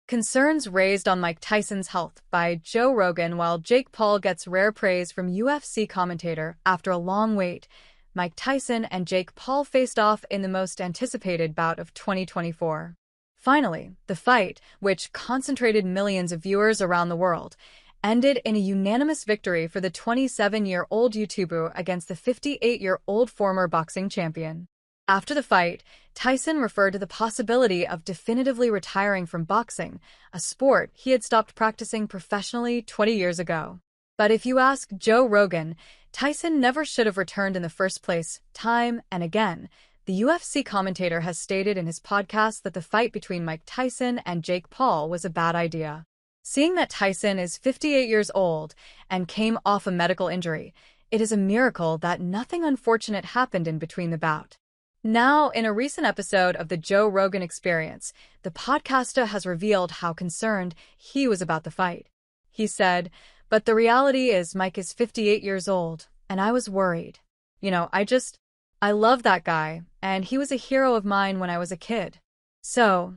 Concerns raised on Mike Tyson's health by Joe Rogan, while Jake Paul gets rare praise from UFC commentator. After a long wait, Mike Tyson and Jake Paul faced off in the most anticipated bout of 2024. Finally, the fight, which concentrated millions of viewers around the world, ended in a unanimous victory for the 27-year-old YouTuber against the 58-year-old former boxing champion. After the fight, Tyson referred to the possibility of definitively retiring from boxing, a sport he had stopped practicing professionally 20 years ago. But if you ask Joe Rogan, Tyson never should have returned in the first place. Time and again, the UFC commentator has stated in his podcast that the fight between Mike Tyson and Jake Paul was a bad idea. Seeing that Tyson is 58 years old and came off a medical injury, it is a miracle that nothing unfortunate happened in between the bout. Now, in a recent episode of the Joe Rogan Experience, the podcaster has revealed how concerned he was about the fight. He said, "But the reality is Mike is 58 years old, and I was worried. I love that guy, and he was a hero of mine when I was a kid. So,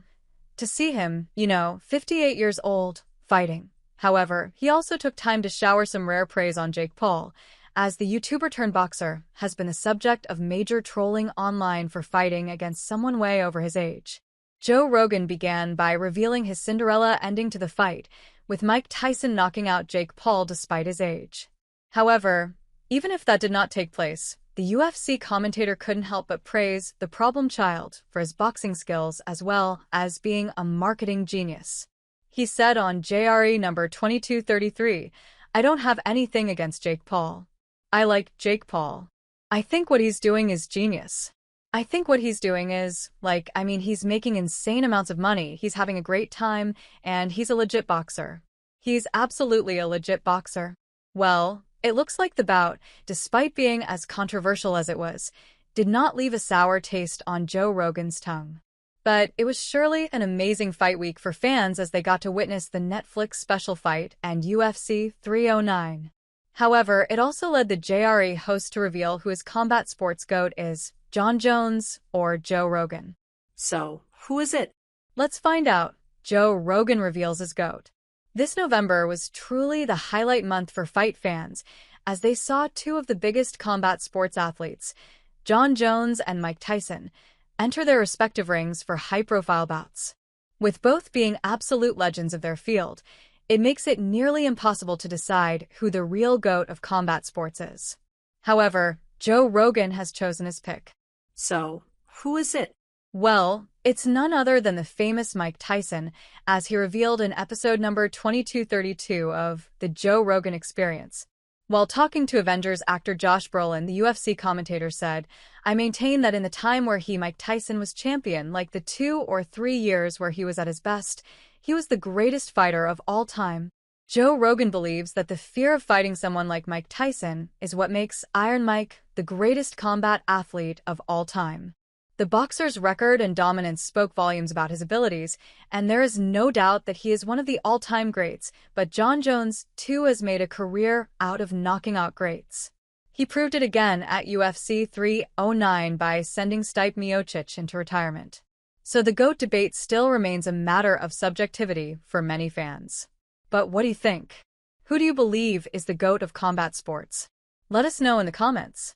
to see him, 58 years old, fighting." However, he also took time to shower some rare praise on Jake Paul, as the YouTuber-turned-boxer has been the subject of major trolling online for fighting against someone way over his age. Joe Rogan began by revealing his Cinderella ending to the fight, with Mike Tyson knocking out Jake Paul despite his age. However, even if that did not take place, the UFC commentator couldn't help but praise the problem child for his boxing skills as well as being a marketing genius. He said on JRE number 2233, "I don't have anything against Jake Paul. I like Jake Paul. I think what he's doing is genius. I think what he's doing is, he's making insane amounts of money, he's having a great time, and he's a legit boxer. He's absolutely a legit boxer." Well, it looks like the bout, despite being as controversial as it was, did not leave a sour taste on Joe Rogan's tongue. But it was surely an amazing fight week for fans as they got to witness the Netflix special fight and UFC 309. However, it also led the JRE host to reveal who his combat sports GOAT is, Jon Jones or Joe Rogan. So, who is it? Let's find out. Joe Rogan reveals his GOAT. This November was truly the highlight month for fight fans, as they saw two of the biggest combat sports athletes, Jon Jones and Mike Tyson, enter their respective rings for high-profile bouts. With both being absolute legends of their field, it makes it nearly impossible to decide who the real GOAT of combat sports is. However, Joe Rogan has chosen his pick. So, who is it? Well, it's none other than the famous Mike Tyson, as he revealed in episode number 2232 of The Joe Rogan Experience. While talking to Avengers actor Josh Brolin, the UFC commentator said, "I maintain that in the time where Mike Tyson was champion, like the 2 or 3 years where he was at his best, he was the greatest fighter of all time." Joe Rogan believes that the fear of fighting someone like Mike Tyson is what makes Iron Mike the greatest combat athlete of all time. The boxer's record and dominance spoke volumes about his abilities, and there is no doubt that he is one of the all-time greats, but Jon Jones, too, has made a career out of knocking out greats. He proved it again at UFC 309 by sending Stipe Miocic into retirement. So the GOAT debate still remains a matter of subjectivity for many fans. But what do you think? Who do you believe is the GOAT of combat sports? Let us know in the comments.